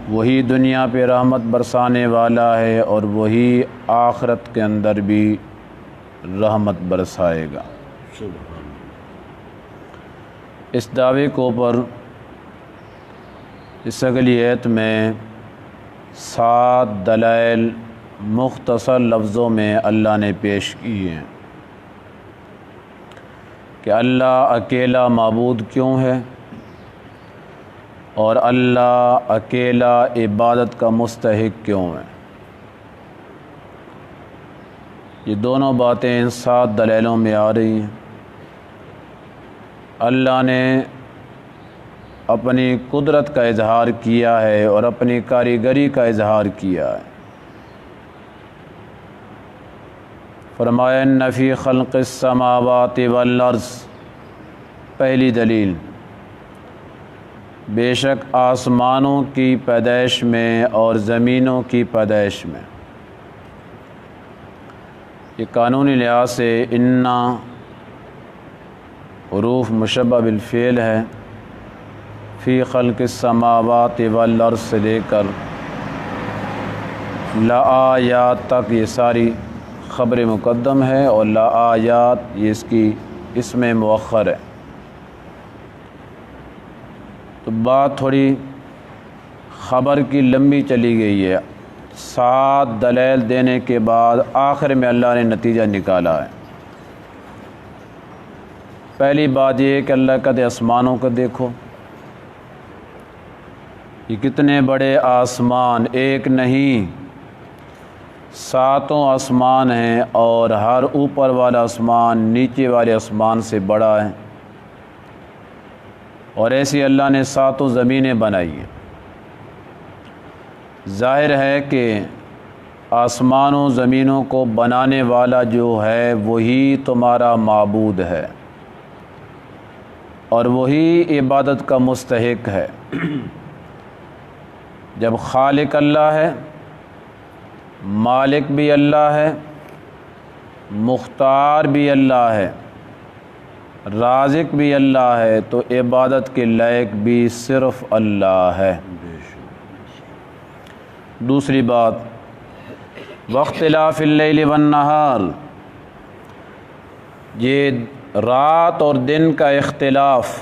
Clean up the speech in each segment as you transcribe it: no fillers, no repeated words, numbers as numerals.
وہی دنیا پہ رحمت برسانے والا ہے اور وہی آخرت کے اندر بھی رحمت برسائے گا۔ اس دعوے کو اوپر اس اگلی ایت میں 7 دلائل مختصر لفظوں میں اللہ نے پیش کی ہیں کہ اللہ اکیلا معبود کیوں ہے اور اللہ اکیلا عبادت کا مستحق کیوں ہے۔ یہ دونوں باتیں ان 7 دلائلوں میں آ رہی ہیں۔ اللہ نے اپنی قدرت کا اظہار کیا ہے اور اپنی کاریگری کا اظہار کیا ہے۔ فرمایا ان فی خلق السماوات والارض، پہلی دلیل، بے شک آسمانوں کی پیدائش میں اور زمینوں کی پیدائش میں، یہ قانونی لحاظ سے انا حروف مشبہ بالفعل ہے، فی خلق السماوات والارض سے لے کر لآیات تک یہ ساری خبر مقدم ہے، اور لآیات یہ اس کی اسم مؤخر ہے۔ تو بات تھوڑی خبر کی لمبی چلی گئی ہے۔ 7 دلائل دینے کے بعد آخر میں اللہ نے نتیجہ نکالا ہے۔ پہلی بات یہ کہ اللہ کہتے آسمانوں کو دیکھو، یہ کتنے بڑے آسمان، ایک نہیں 7 آسمان ہیں، اور ہر اوپر والا آسمان نیچے والے آسمان سے بڑا ہے، اور ایسی اللہ نے 7 زمینیں بنائی ہیں۔ ظاہر ہے کہ آسمانوں زمینوں کو بنانے والا جو ہے وہی تمہارا معبود ہے اور وہی عبادت کا مستحق ہے۔ جب خالق اللہ ہے، مالک بھی اللہ ہے، مختار بھی اللہ ہے، رازق بھی اللہ ہے، تو عبادت کے لائق بھی صرف اللہ ہے۔ دوسری بات، واختلاف اللیل والنہار، یہ رات اور دن کا اختلاف،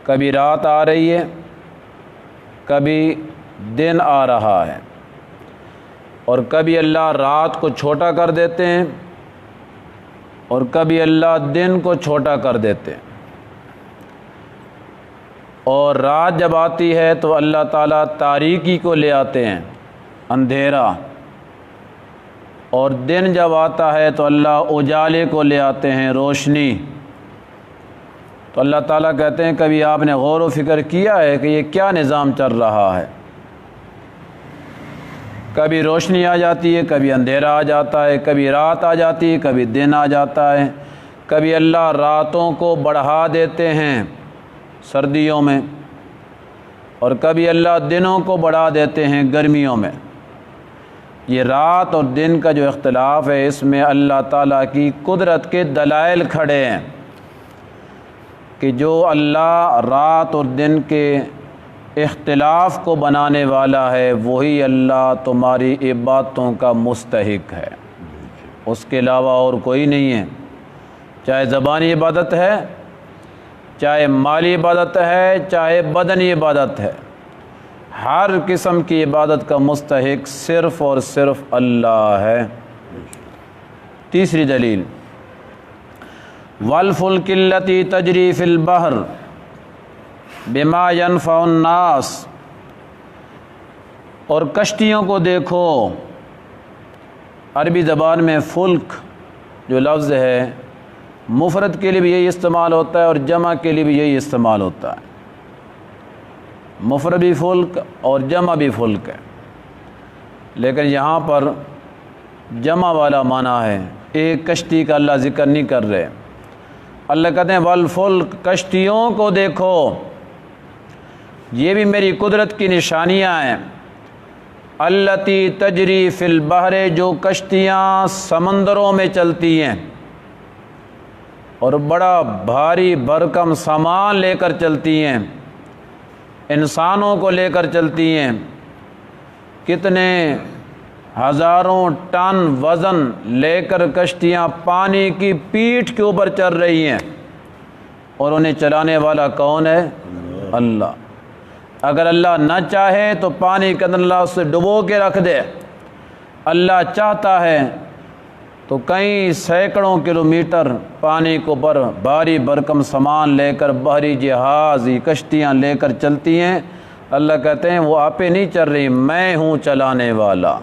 کبھی رات آ رہی ہے، کبھی دن آ رہا ہے، اور کبھی اللہ رات کو چھوٹا کر دیتے ہیں اور کبھی اللہ دن کو چھوٹا کر دیتے ہیں۔ اور رات جب آتی ہے تو اللہ تعالیٰ تاریکی کو لے آتے ہیں، اندھیرا، اور دن جب آتا ہے تو اللہ اجالے کو لے آتے ہیں، روشنی۔ تو اللہ تعالیٰ کہتے ہیں کبھی آپ نے غور و فکر کیا ہے کہ یہ کیا نظام چل رہا ہے؟ کبھی روشنی آ جاتی ہے، کبھی اندھیرا آ جاتا ہے، کبھی رات آ جاتی ہے، کبھی دن آ جاتا ہے، کبھی اللہ راتوں کو بڑھا دیتے ہیں سردیوں میں، اور کبھی اللہ دنوں کو بڑھا دیتے ہیں گرمیوں میں۔ یہ رات اور دن کا جو اختلاف ہے، اس میں اللہ تعالیٰ کی قدرت کے دلائل کھڑے ہیں کہ جو اللہ رات اور دن کے اختلاف کو بنانے والا ہے وہی اللہ تمہاری عبادتوں کا مستحق ہے، اس کے علاوہ اور کوئی نہیں ہے۔ چاہے زبانی عبادت ہے، چاہے مالی عبادت ہے، چاہے بدنی عبادت ہے، ہر قسم کی عبادت کا مستحق صرف اور صرف اللہ ہے۔ تیسری دلیل، وَالْفُلْكِ الَّتِي تَجْرِي فِي الْبَحْرِ بِمَا يَنْفَعُ النَّاسَ، اور کشتیوں کو دیکھو۔ عربی زبان میں فلک جو لفظ ہے مفرد کے لیے بھی یہی استعمال ہوتا ہے اور جمع کے لیے بھی یہی استعمال ہوتا ہے۔ مفرد بھی فلک اور جمع بھی فلک ہے، لیکن یہاں پر جمع والا معنی ہے، ایک کشتی کا اللہ ذکر نہیں کر رہے۔ اللہ کہتے ہیں والفلک، کشتیوں کو دیکھو، یہ بھی میری قدرت کی نشانیاں ہیں۔ التی تجری فی البحر، جو کشتیاں سمندروں میں چلتی ہیں اور بڑا بھاری بھرکم سامان لے کر چلتی ہیں۔ انسانوں کو لے کر چلتی ہیں، کتنے ہزاروں ٹن وزن لے کر کشتیاں پانی کی پیٹھ کے اوپر چل رہی ہیں، اور انہیں چلانے والا کون ہے؟ اللہ۔ اگر اللہ نہ چاہے تو پانی کے اندر اللہ اسے ڈبو کے رکھ دے، اللہ چاہتا ہے تو کئی سینکڑوں کلومیٹر پانی کے اوپر بھاری بھرکم سامان لے کر بحری جہاز کشتیاں لے کر چلتی ہیں۔ اللہ کہتے ہیں وہ آپ نہیں چل رہی، میں ہوں چلانے والا۔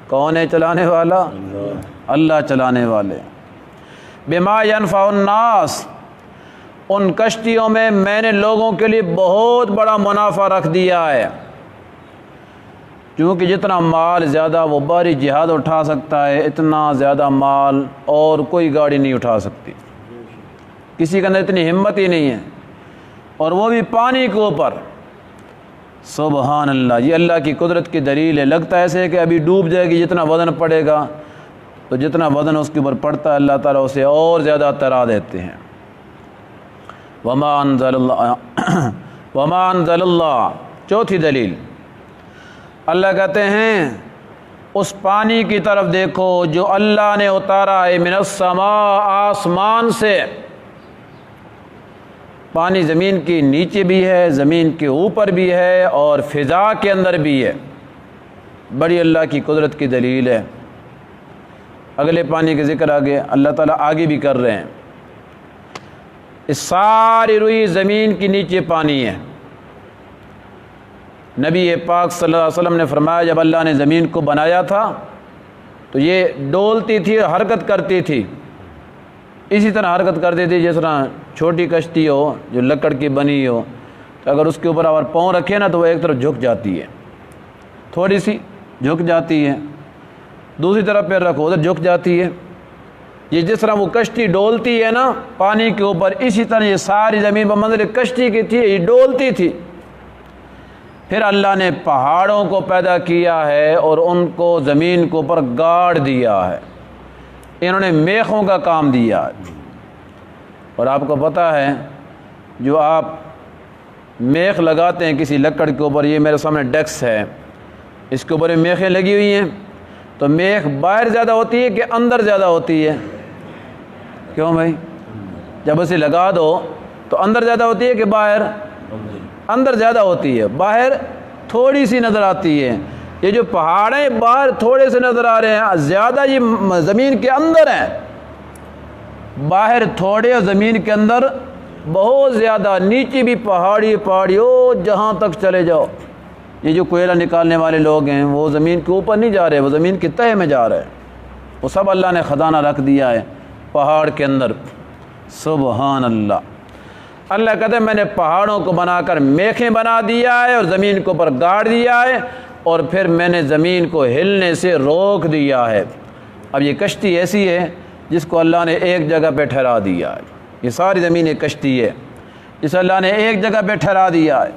کون ہے چلانے والا؟ اللہ چلانے والے۔ بما ينفع الناس، ان کشتیوں میں نے لوگوں کے لیے بہت بڑا منافع رکھ دیا ہے، کیونکہ جتنا مال زیادہ وہ بحری جہاز اٹھا سکتا ہے، اتنا زیادہ مال اور کوئی گاڑی نہیں اٹھا سکتی، کسی کے اندر اتنی ہمت ہی نہیں ہے، اور وہ بھی پانی کے اوپر۔ سبحان اللہ، یہ اللہ کی قدرت کی دلیل ہے۔ لگتا ہے ایسے کہ ابھی ڈوب جائے گی، جتنا وزن پڑے گا تو جتنا وزن اس کے اوپر پڑتا ہے اللہ تعالیٰ اسے اور زیادہ ترا دیتے ہیں۔ وما انزل اللہ، چوتھی دلیل، اللہ کہتے ہیں اس پانی کی طرف دیکھو جو اللہ نے اتارا ہے، من السماء، آسمان سے۔ پانی زمین کی نیچے بھی ہے، زمین کے اوپر بھی ہے، اور فضا کے اندر بھی ہے۔ بڑی اللہ کی قدرت کی دلیل ہے۔ اگلے پانی کے ذکر آگے اللہ تعالیٰ آگے بھی کر رہے ہیں۔ اس ساری روئی زمین کی نیچے پانی ہے۔ نبی پاک صلی اللہ علیہ وسلم نے فرمایا جب اللہ نے زمین کو بنایا تھا تو یہ ڈولتی تھی اور حرکت کرتی تھی، اسی طرح حرکت کرتی تھی جس طرح چھوٹی کشتی ہو جو لکڑ کی بنی ہو، تو اگر اس کے اوپر اور پاؤں رکھے نا تو وہ ایک طرف جھک جاتی ہے، تھوڑی سی جھک جاتی ہے، دوسری طرف پیر رکھو ادھر جھک جاتی ہے۔ یہ جس طرح وہ کشتی ڈولتی ہے نا پانی کے اوپر، اسی طرح یہ ساری زمین بمنزل کشتی کی تھی، یہ ڈولتی تھی۔ پھر اللہ نے پہاڑوں کو پیدا کیا ہے اور ان کو زمین کے اوپر گاڑ دیا ہے، انہوں نے میخوں کا کام دیا ہے۔ اور آپ کو پتہ ہے جو آپ میخ لگاتے ہیں کسی لکڑ کے اوپر، یہ میرے سامنے ڈیکس ہے، اس کے اوپر میخیں لگی ہوئی ہیں، تو میخ باہر زیادہ ہوتی ہے کہ اندر زیادہ ہوتی ہے؟ کیوں بھائی؟ جب اسے لگا دو تو اندر زیادہ ہوتی ہے کہ باہر؟ اندر زیادہ ہوتی ہے، باہر تھوڑی سی نظر آتی ہے۔ یہ جو پہاڑ ہیں باہر تھوڑے سے نظر آ رہے ہیں، زیادہ یہ زمین کے اندر ہیں، باہر تھوڑے اور زمین کے اندر بہت زیادہ، نیچے بھی پہاڑی پہاڑی ہو جہاں تک چلے جاؤ۔ یہ جو کوئلہ نکالنے والے لوگ ہیں وہ زمین کے اوپر نہیں جا رہے، وہ زمین کی تہہ میں جا رہے ہیں، وہ سب اللہ نے خزانہ رکھ دیا ہے پہاڑ کے اندر۔ سبحان اللہ۔ اللہ کہتے ہیں میں نے پہاڑوں کو بنا کر میخیں بنا دیا ہے اور زمین کے اوپر گاڑ دیا ہے، اور پھر میں نے زمین کو ہلنے سے روک دیا ہے۔ اب یہ کشتی ایسی ہے جس کو اللہ نے ایک جگہ پہ ٹھہرا دیا ہے، یہ ساری زمین ایک کشتی ہے جس اللہ نے ایک جگہ پہ ٹھہرا دیا ہے۔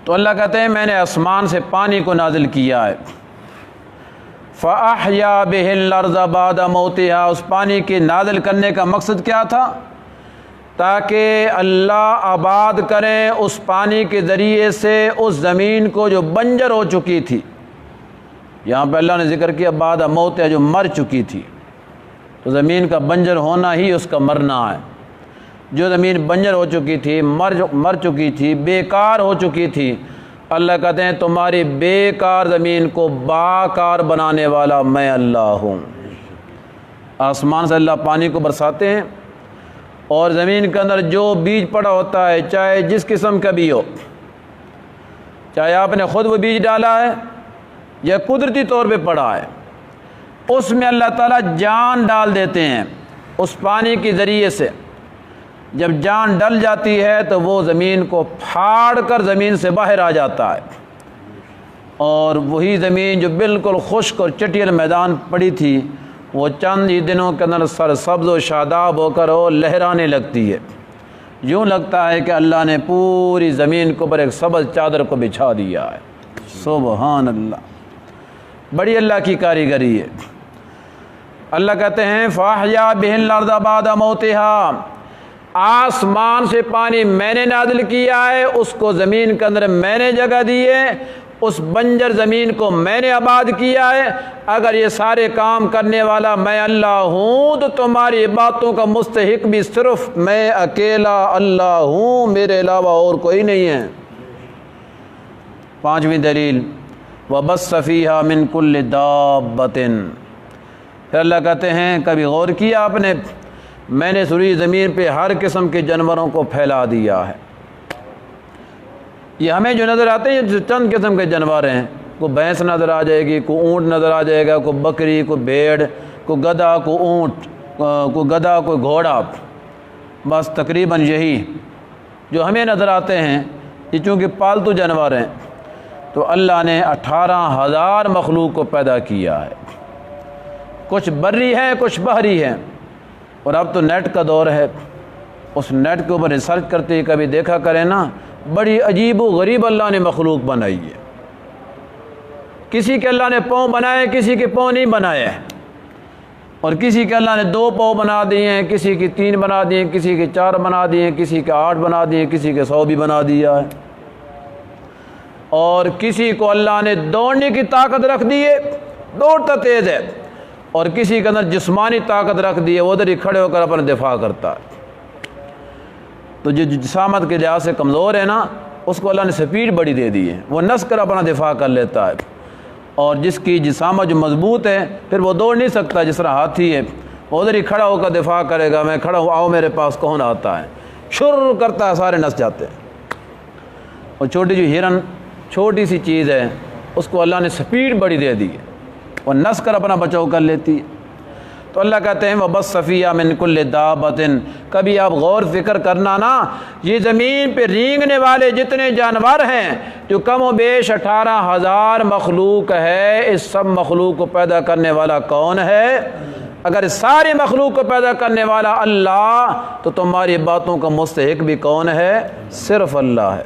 تو اللہ کہتے ہیں میں نے آسمان سے پانی کو نازل کیا ہے، فَأَحْيَا بِهِ الْأَرْضَ بَعْدَ مَوْتِهَا۔ اس پانی کے نازل کرنے کا مقصد کیا تھا؟ تاکہ اللہ آباد کریں اس پانی کے ذریعے سے اس زمین کو جو بنجر ہو چکی تھی۔ یہاں پہ اللہ نے ذکر کیا بعد موتها، جو مر چکی تھی، تو زمین کا بنجر ہونا ہی اس کا مرنا ہے۔ جو زمین بنجر ہو چکی تھی، مر چکی تھی، بیکار ہو چکی تھی، اللہ کہتے ہیں تمہاری بیکار زمین کو باکار بنانے والا میں اللہ ہوں۔ آسمان سے اللہ پانی کو برساتے ہیں، اور زمین کے اندر جو بیج پڑا ہوتا ہے چاہے جس قسم کا بھی ہو، چاہے آپ نے خود وہ بیج ڈالا ہے یا قدرتی طور پہ پڑا ہے، اس میں اللہ تعالیٰ جان ڈال دیتے ہیں اس پانی کے ذریعے سے۔ جب جان ڈل جاتی ہے تو وہ زمین کو پھاڑ کر زمین سے باہر آ جاتا ہے، اور وہی زمین جو بالکل خشک اور چٹیل میدان پڑی تھی وہ چند ہی دنوں کے اندر سرسبز و شاداب ہو کر وہ لہرانے لگتی ہے۔ یوں لگتا ہے کہ اللہ نے پوری زمین کو پر ایک سبز چادر کو بچھا دیا ہے۔ سبحان اللہ، بڑی اللہ کی کاریگری ہے۔ اللہ کہتے ہیں فَأَحْيَا بِهِ الْأَرْضَ بَعْدَ مَوْتِهَا، آسمان سے پانی میں نے نازل کیا ہے، اس کو زمین کے اندر میں نے جگہ دی ہے، اس بنجر زمین کو میں نے آباد کیا ہے۔ اگر یہ سارے کام کرنے والا میں اللہ ہوں تو تمہاری باتوں کا مستحق بھی صرف میں اکیلا اللہ ہوں، میرے علاوہ اور کوئی نہیں ہے۔ پانچویں دلیل وَبَثَّ فِيهَا مِن كُلِّ دَابَّةٍ، پھر اللہ کہتے ہیں کبھی غور کیا آپ نے، میں نے سری زمین پہ ہر قسم کے جانوروں کو پھیلا دیا ہے۔ یہ ہمیں جو نظر آتے ہیں یہ چند قسم کے جانور ہیں، کوئی بھینس نظر آ جائے گی، کوئی اونٹ نظر آ جائے گا، کوئی بکری، کوئی بھیڑ، کوئی گدھا، کوئی اونٹ، کوئی گھوڑا، بس تقریباً یہی جو ہمیں نظر آتے ہیں۔ یہ چونکہ پالتو جانور ہیں تو اللہ نے 18,000 مخلوق کو پیدا کیا ہے، کچھ بری ہے کچھ بحری ہے، اور اب تو نیٹ کا دور ہے، اس نیٹ کے اوپر ریسرچ کرتے ہی کبھی دیکھا کریں نا، بڑی عجیب و غریب اللہ نے مخلوق بنائی ہے۔ کسی کے اللہ نے پاؤں بنائے، کسی کے پاؤں نہیں بنائے، اور کسی کے اللہ نے 2 پاؤں بنا دیے ہیں، کسی کی 3 بنا دیے، کسی کے 4 بنا دیے، کسی کے 8 بنا دیے، کسی کے 100 بھی بنا دیا ہے۔ اور کسی کو اللہ نے دوڑنے کی طاقت رکھ دی ہے، دوڑتا تیز ہے، اور کسی کے اندر جسمانی طاقت رکھ دی ہے، وہ ادھر ہی کھڑے ہو کر اپنا دفاع کرتا ہے۔ تو جو جسامت کے لحاظ سے کمزور ہے نا، اس کو اللہ نے سپیڈ بڑی دے دی ہے، وہ نس کر اپنا دفاع کر لیتا ہے۔ اور جس کی جسامت جو مضبوط ہے پھر وہ دوڑ نہیں سکتا، جس طرح ہاتھی ہے، وہ ادھر ہی کھڑا ہو کر دفاع کرے گا، میں کھڑا ہوں، آؤ میرے پاس، کون آتا ہے، شر کرتا ہے، سارے نس جاتے ہیں۔ اور چھوٹی جو ہرن چھوٹی سی چیز ہے، اس کو اللہ نے سپیڈ بڑی دے دی ہے، وہ نس کر اپنا بچاؤ کر لیتی ہے۔ تو اللہ کہتے ہیں وَبَثَّ فِيهَا مِن كُلِّ دَابَّةٍ، کبھی آپ غور فکر کرنا نا، یہ زمین پہ رینگنے والے جتنے جانور ہیں جو کم و بیش 18,000 مخلوق ہے، اس سب مخلوق کو پیدا کرنے والا کون ہے؟ اگر ساری مخلوق کو پیدا کرنے والا اللہ، تو تمہاری باتوں کا مستحق بھی کون ہے؟ صرف اللہ ہے۔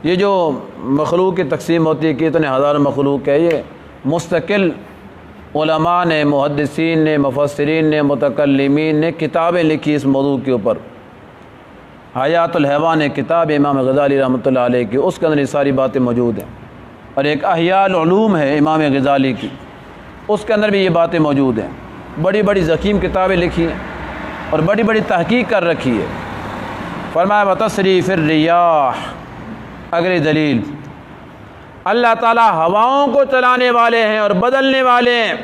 یہ جو مخلوق کی تقسیم ہوتی ہے کہ اتنے ہزار مخلوق ہے، یہ مستقل علماء نے، محدثین نے، مفسرین نے، متکلمین نے کتابیں لکھی اس موضوع کے اوپر۔ حیات الحیوان کتاب امام غزالی رحمۃ اللہ علیہ کی، اس کے اندر یہ ساری باتیں موجود ہیں، اور ایک احیاء العلوم ہے امام غزالی کی، اس کے اندر بھی یہ باتیں موجود ہیں۔ بڑی بڑی ضخیم کتابیں لکھی ہیں اور بڑی بڑی تحقیق کر رکھی ہے۔ فرمایا وتصریف الریاح، اگلی دلیل، اللہ تعالیٰ ہواؤں کو چلانے والے ہیں اور بدلنے والے ہیں۔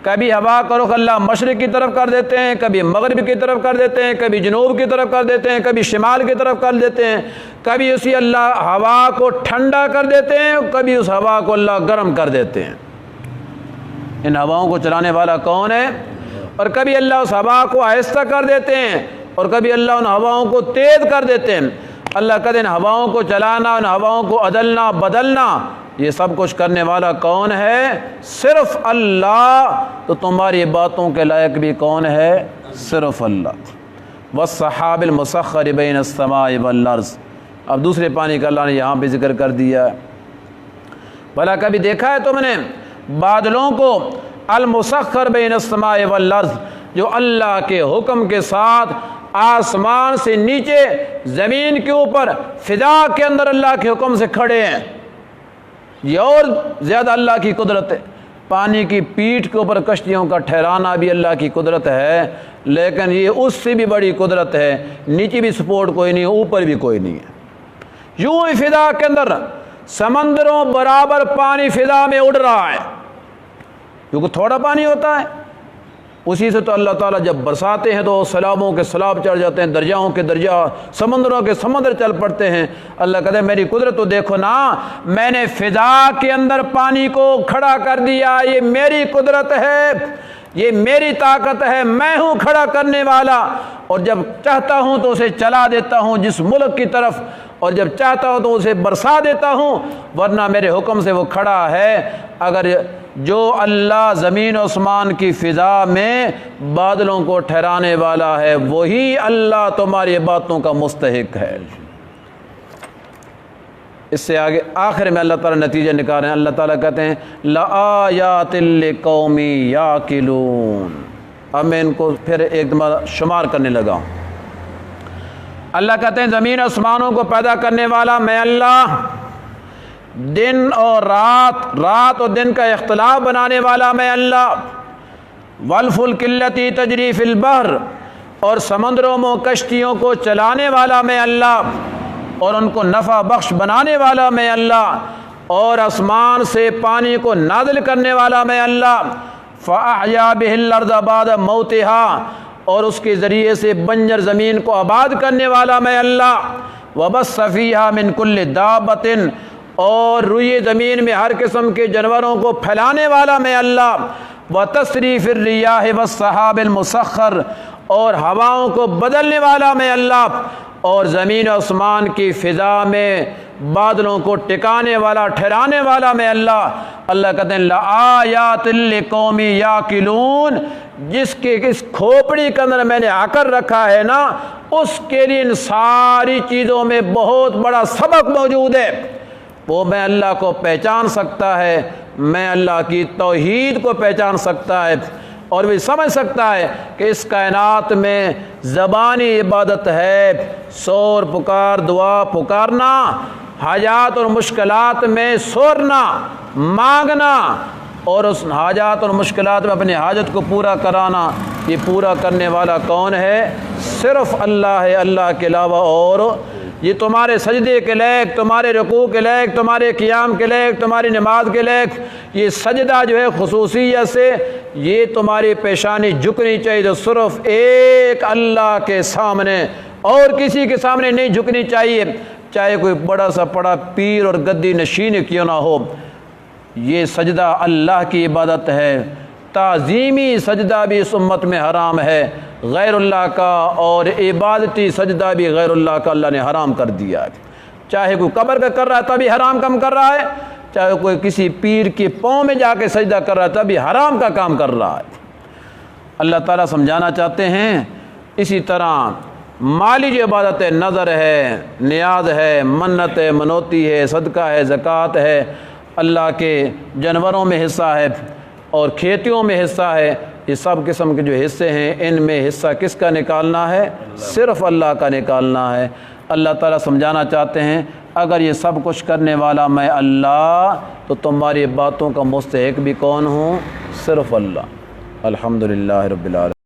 کبھی ہوا کا رخ اللہ مشرق کی طرف کر دیتے ہیں، کبھی مغرب کی طرف کر دیتے ہیں، کبھی جنوب کی طرف کر دیتے ہیں، کبھی شمال کی طرف کر دیتے ہیں، کبھی اسی اللہ ہوا کو ٹھنڈا کر دیتے ہیں، کبھی اس ہوا کو اللہ گرم کر دیتے ہیں۔ ان ہواؤں کو چلانے والا کون ہے؟ اور کبھی اللہ اس ہوا کو آہستہ کر دیتے ہیں، اور کبھی اللہ ان ہواؤں کو تیز کر دیتے ہیں۔ اللہ کہتے ہیں ان ہواؤں کو چلانا، ان ہواؤں کو عدلنا، بدلنا، یہ سب کچھ کرنے والا کون ہے؟ صرف اللہ۔ تو تمہاری باتوں کے لائق بھی کون ہے؟ صرف اللہ۔ والسحاب المسخر بین السماء والارض، اب دوسرے پانی کا اللہ نے یہاں پہ ذکر کر دیا ہے۔ بھلا کبھی دیکھا ہے تم نے بادلوں کو؟ المسخر بین السماء والارض، جو اللہ کے حکم کے ساتھ آسمان سے نیچے زمین کے اوپر فضا کے اندر اللہ کے حکم سے کھڑے ہیں۔ یہ اور زیادہ اللہ کی قدرت ہے۔ پانی کی پیٹھ کے اوپر کشتیوں کا ٹھہرانا بھی اللہ کی قدرت ہے، لیکن یہ اس سے بھی بڑی قدرت ہے، نیچے بھی سپورٹ کوئی نہیں ہے، اوپر بھی کوئی نہیں ہے۔ یوں ہی فضا کے اندر سمندروں برابر پانی فضا میں اڑ رہا ہے، کیونکہ تھوڑا پانی ہوتا ہے، اسی سے تو اللہ تعالیٰ جب برساتے ہیں تو سیلابوں کے سیلاب چڑھ جاتے ہیں، دریاؤں کے دریا، سمندروں کے سمندر چل پڑتے ہیں۔ اللہ کہتے ہیں میری قدرت تو دیکھو نا، میں نے فضا کے اندر پانی کو کھڑا کر دیا، یہ میری قدرت ہے، یہ میری طاقت ہے، میں ہوں کھڑا کرنے والا، اور جب چاہتا ہوں تو اسے چلا دیتا ہوں جس ملک کی طرف، اور جب چاہتا ہوں تو اسے برسا دیتا ہوں، ورنہ میرے حکم سے وہ کھڑا ہے۔ اگر جو اللہ زمین و آسمان کی فضا میں بادلوں کو ٹھہرانے والا ہے، وہی اللہ تمہاری باتوں کا مستحق ہے۔ اس سے آگے آخر میں اللہ تعالیٰ نتیجہ نکال رہے ہیں۔ اللہ تعالیٰ کہتے ہیں لَآیَاتٍ لِقَوْمٍ یَعْقِلُونَ، اب میں ان کو پھر ایک دفعہ شمار کرنے لگا ہوں۔ اللہ کہتے ہیں زمین آسمانوں کو پیدا کرنے والا میں اللہ، دن اور رات اور دن کا اختلاف بنانے والا میں اللہ، والفلک التی تجری فی البحر، اور سمندروں میں کشتیوں کو چلانے والا میں اللہ، اور ان کو نفع بخش بنانے والا میں اللہ، اور آسمان سے پانی کو نازل کرنے والا میں اللہ، فأحیا بہ الارض بعد موتہا، اور اس کے ذریعے سے بنجر زمین کو آباد کرنے والا میں اللہ، وبث فیہا من کل دابۃ، اور روئے زمین میں ہر قسم کے جانوروں کو پھیلانے والا میں اللہ، وتصریف الریاح والسحاب المسخر، اور ہواؤں کو بدلنے والا میں اللہ، اور زمین و آسمان کی فضا میں بادلوں کو ٹکانے والا ٹھہرانے والا میں اللہ۔ اللہ کہتے ہیں لآیات لقوم یعقلون، جس کے اس کھوپڑی کے اندر میں نے عقل رکھا ہے نا، اس کے لیے ان ساری چیزوں میں بہت بڑا سبق موجود ہے۔ وہ میں اللہ کو پہچان سکتا ہے، میں اللہ کی توحید کو پہچان سکتا ہے، اور بھی سمجھ سکتا ہے کہ اس کائنات میں زبانی عبادت ہے، شور پکار، دعا پکارنا، حاجات اور مشکلات میں سورنا، مانگنا، اور اس حاجات اور مشکلات میں اپنی حاجت کو پورا کرانا، یہ پورا کرنے والا کون ہے؟ صرف اللہ ہے، اللہ کے علاوہ۔ اور یہ تمہارے سجدے کے لائق، تمہارے رکوع کے لائق، تمہارے قیام کے لائق، تمہاری نماز کے لائق، یہ سجدہ جو ہے خصوصیت سے یہ تمہاری پیشانی جھکنی چاہیے، جو صرف ایک اللہ کے سامنے، اور کسی کے سامنے نہیں جھکنی چاہیے، چاہے کوئی بڑا سا بڑا پیر اور گدی نشین کیوں نہ ہو۔ یہ سجدہ اللہ کی عبادت ہے، تعظیمی سجدہ بھی اس امت میں حرام ہے غیر اللہ کا، اور عبادتی سجدہ بھی غیر اللہ کا اللہ نے حرام کر دیا ہے۔ چاہے کوئی قبر کا کر رہا ہے تبھی حرام کام کر رہا ہے، چاہے کوئی کسی پیر کے پاؤں میں جا کے سجدہ کر رہا ہے تبھی حرام کا کام کر رہا ہے۔ اللہ تعالیٰ سمجھانا چاہتے ہیں اسی طرح مالی جو عبادت ہے، نظر ہے، نیاز ہے، منت ہے، منوتی ہے، صدقہ ہے، زکوٰۃ ہے، اللہ کے جانوروں میں حصہ ہے اور کھیتیوں میں حصہ ہے، یہ سب قسم کے جو حصے ہیں ان میں حصہ کس کا نکالنا ہے؟ صرف اللہ کا نکالنا ہے۔ اللہ تعالیٰ سمجھانا چاہتے ہیں اگر یہ سب کچھ کرنے والا میں اللہ، تو تمہاری باتوں کا مستحق بھی کون ہوں؟ صرف اللہ۔ الحمدللہ رب العالمین۔